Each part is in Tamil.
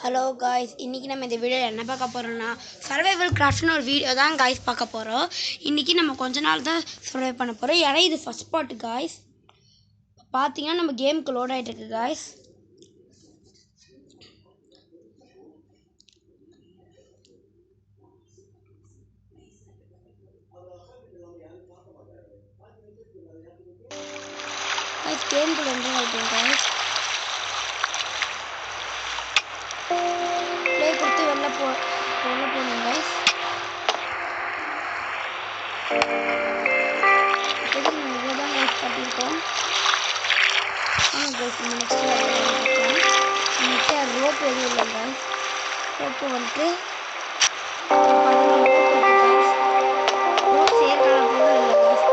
ஹலோ காய்ஸ், இன்றைக்கி நம்ம இந்த வீடியோவில் என்ன பார்க்க போகிறோம்னா சர்வைவல் கிராஃப்ட்னு ஒரு வீடியோ தான் காய்ஸ் பார்க்க போகிறோம். இன்றைக்கி நம்ம கொஞ்ச நாள் தான் சர்வை பண்ண போகிறோம். ஏன்னா இது ஃபஸ்ட் பார்ட் காய்ஸ். பார்த்தீங்கன்னா நம்ம கேமுக்கு லோட் ஆகிட்டு இருக்கு காய்ஸ். கேமுக்கு வந்து ஆகிட்டோம் காய்ஸ். ப்ளே கொடுத்து வெளில போகணும் காய்ஸ். இப்போது நம்ம இவ்வளோ தான் காய்ஸ் கட்டியிருக்கோம். காய்ஸ் நம்ம நெக்ஸ்ட் நெக்ஸ்ட் ரோப் எதுவும் இல்லை காய்ஸ். ரோப்பு வந்துட்டு ரோப் சேர்க்கான பொருள் இல்லை காய்ஸ்.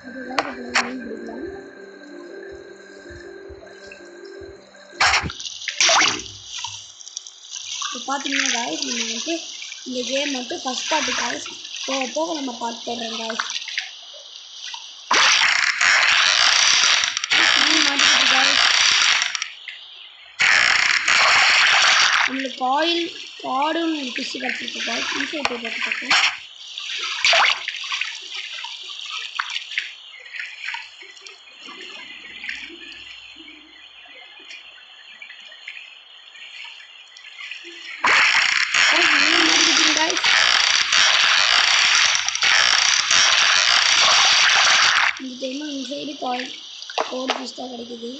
அதனால பார்த்தீங்கன்னா காய்ஸ், நம்ம வந்துட்டு இந்த கேம் மட்டும் ஃபஸ்ட் பார்ட்டு காய்ஸ். போக போக நம்ம பார்த்து போடுறோம் காய்ஸ். நம்மளுக்கு ஆயில் காடுன்னு ஒரு ஃபிஷ் கிடச்சிருக்கு காய்ஸ். ஈஸியாக போய் பார்த்துருக்கோம். இந்த டைம் இந்த சைடு கோடு ஃபிஷ் தான் கிடைக்குது.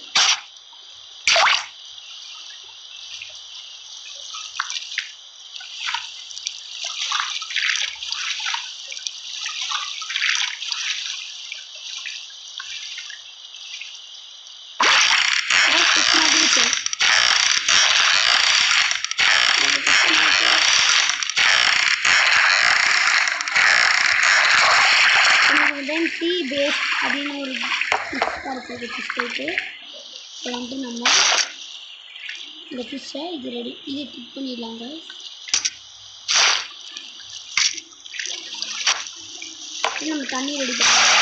டீ பேஸ் அப்படின்னு ஒரு ஃபிஷ் கிடைச்சது. ஃபிஷ் போயிட்டு இப்போ வந்துட்டு நம்ம இந்த ஃபிஷ்ஷை இது குக் பண்ணிடலாங்க. நம்ம தண்ணி ரெடி பண்ணலாம்.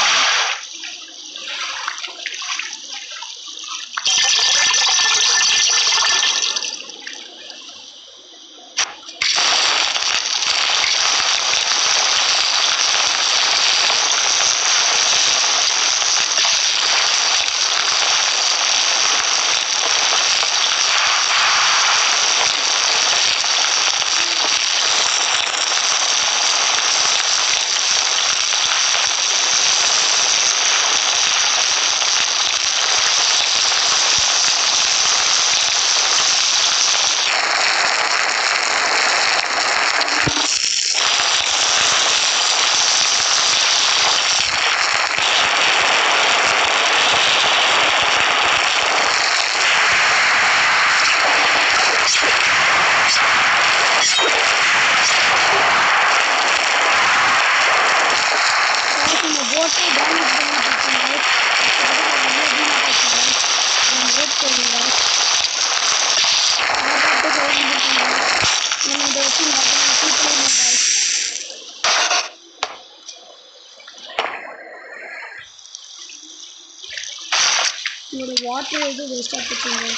உங்களோட வாட்டர் எதுவும் வேஸ்ட்டாக போச்சுங்க.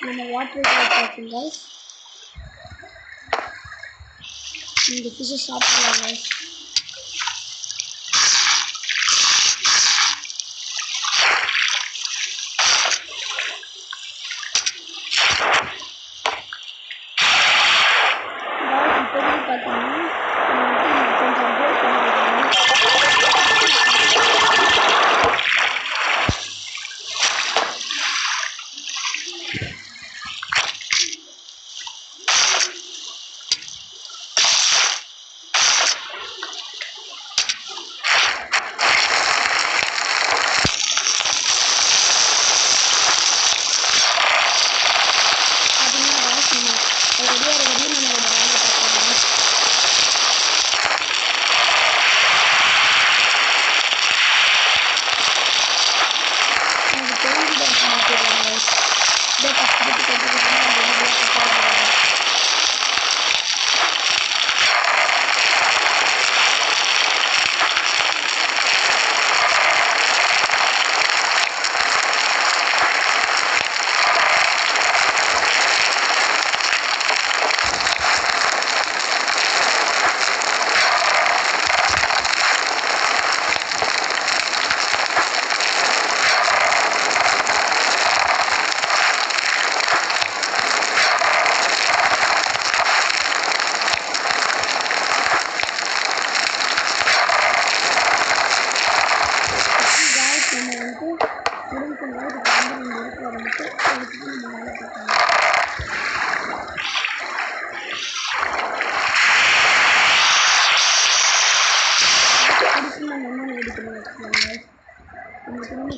நம்ம வாட்டர் வச்சுங்க. இந்த ஃபிஷ்ஷை சாப்பிடலாங்க. அப்படியே கஷ்டப்பட்டு கொஞ்சம் அந்த வீடியோ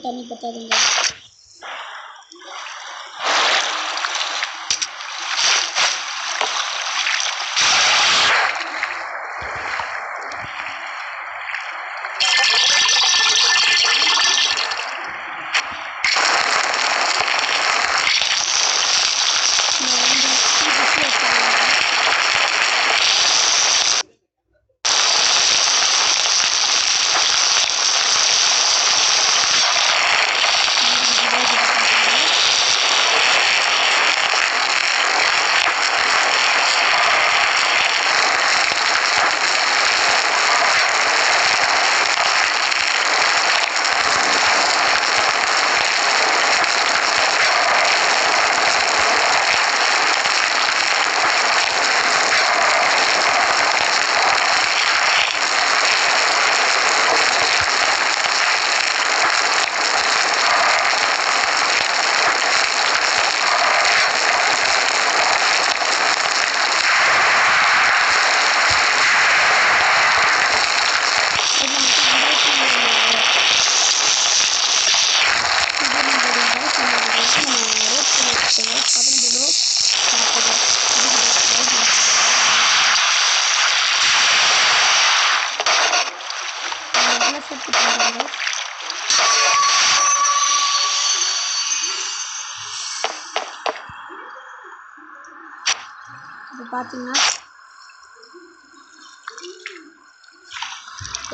தண்ணி பத்தாதுங்க.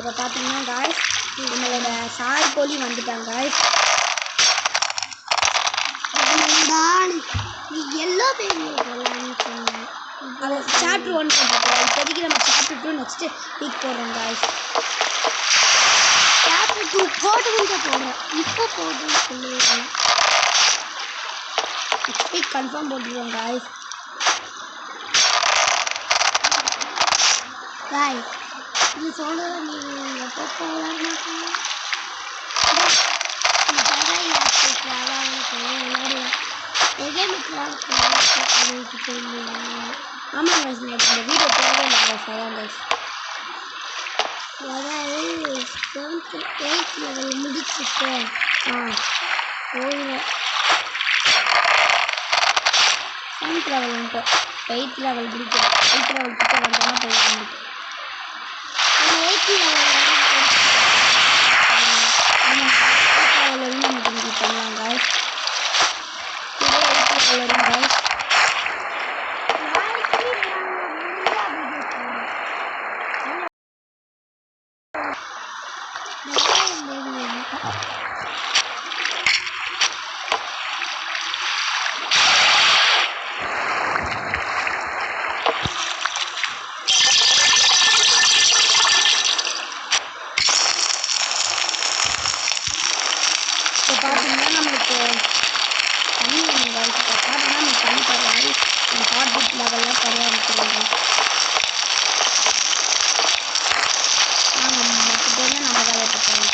இப்போ பார்த்தீங்கன்னா காய்ஸ் நம்மளோட சாய் கோழி வந்துட்டாங்க காய்ஸ். எல்லோ அது சாப்டர் 1 போட்டுருக்கோம். இப்போதைக்கு நம்ம சாப்டர் 2 நெக்ஸ்ட் வீக் போடுறோம் காய்ஸ். சாப்டர் 2 போடுறோம் இப்போ போடுறோம் சொல்லுவேன். நெக்ஸ்ட் வீக் கன்ஃபார்ம் போட்டுருவோம் காய்ஸ். காய்ஸ் நீ சொல்றது நீங்கள் எப்போ போகலான்னு ஆமாம் காய்ஸ், இந்த வீடியோ போகவே இல்லை காய்ஸ். அதான் காய்ஸ் அதாவது 8th லெவல் முடிச்சுட்டு போயிடும். 7th லெவல் வந்துட்டு 8th லெவல் பிடிக்கும். 8th லெவல் கிட்ட வந்தோம்னா போயிடும். 8th லெவல் நம்ம கம்ப்ளீட் பண்ணலாம் காய்ஸ். இதே 8th லெவல் வரும் காய்ஸ். இப்போ பார்த்தீங்கன்னா நம்மளுக்கு தண்ணி வேணும் காய்ஸ். இப்போ பார்த்தீங்கன்னா நம்ம தண்ணி தரலாம். நம்ம ஹார்ட் பீட் லெவல்லாம் குறைய ஆரம்பிச்சிருங்க. நம்ம மற்ற பேர் நம்ம வேலையை பார்த்து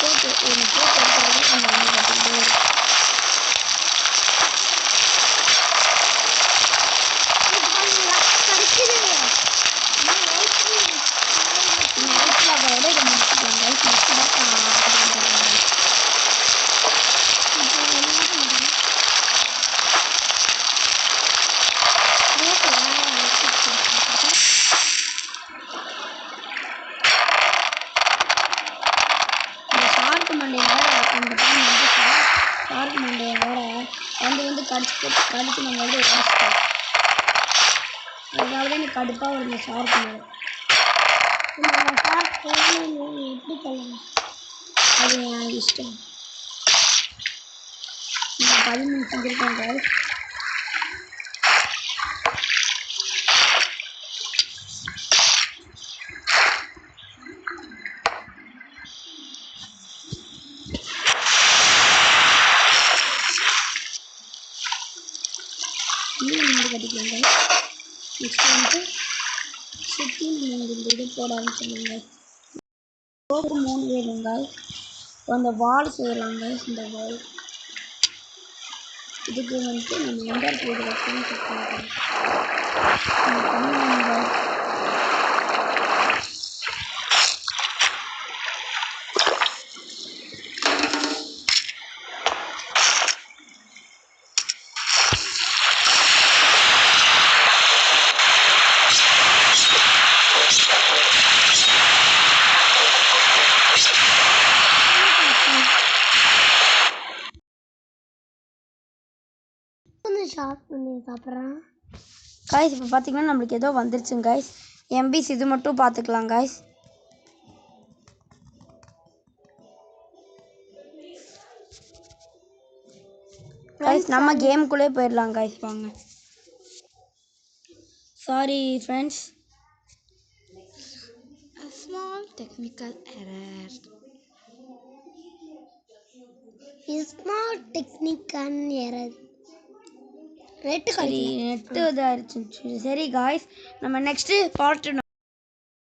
போட்டு ஒன்று போட்டு எடுத்தாலும் நம்ம வந்து கட்டிக்கிட்டே இருக்கும். நைட்டில் அதோட இதை முடிச்சுக்கலாம். ஷார்க் மண்டையோட அந்த டைம் வந்து ஷார்க் மண்டையோட வந்து கடிச்சு நம்ம வந்து உடச்சிட்டோம். அதனால தான் எனக்கு கடுப்பாக வருங்க ஷார்க் மேலே. இந்த ஷார்க் எப்படி கொள்ளணும்? அது என் இஷ்டம். நம்ம 13 செஞ்சுருக்கோம் guys. இன்னும் கட்டிக்கலாம் guys. நெக்ஸ்ட் வந்து சுற்றி இந்த இது போட ஆரம்பிச்சிடுங்க. ரோப்பு 3 வேணுங்க. அந்த வால் செய்யலாங்க. இந்த வால் இதுக்கு வந்துட்டு நம்ம எந்த இடத்துல இது வைக்கணும்னு செக் பண்ணிக்கலாம். ஷார்க் பண்ணி சாப்பிட்றான். காய்ஸ் இப்போ பார்த்தீங்கன்னா நம்மளுக்கு ஏதோ வந்துருச்சுங்க காய்ஸ். எம்பிஸ் இது மட்டும் பார்த்துக்கலாம் காய்ஸ். காய்ஸ் நம்ம கேமுக்குள்ளே போயிடலாம் காய்ஸ். வாங்க. Sorry friends, small technical error. Small technical error. சரி நெட்டு இதாகிடுச்சு. சரி காய்ஸ், நம்ம நெக்ஸ்ட்டு பார்ட்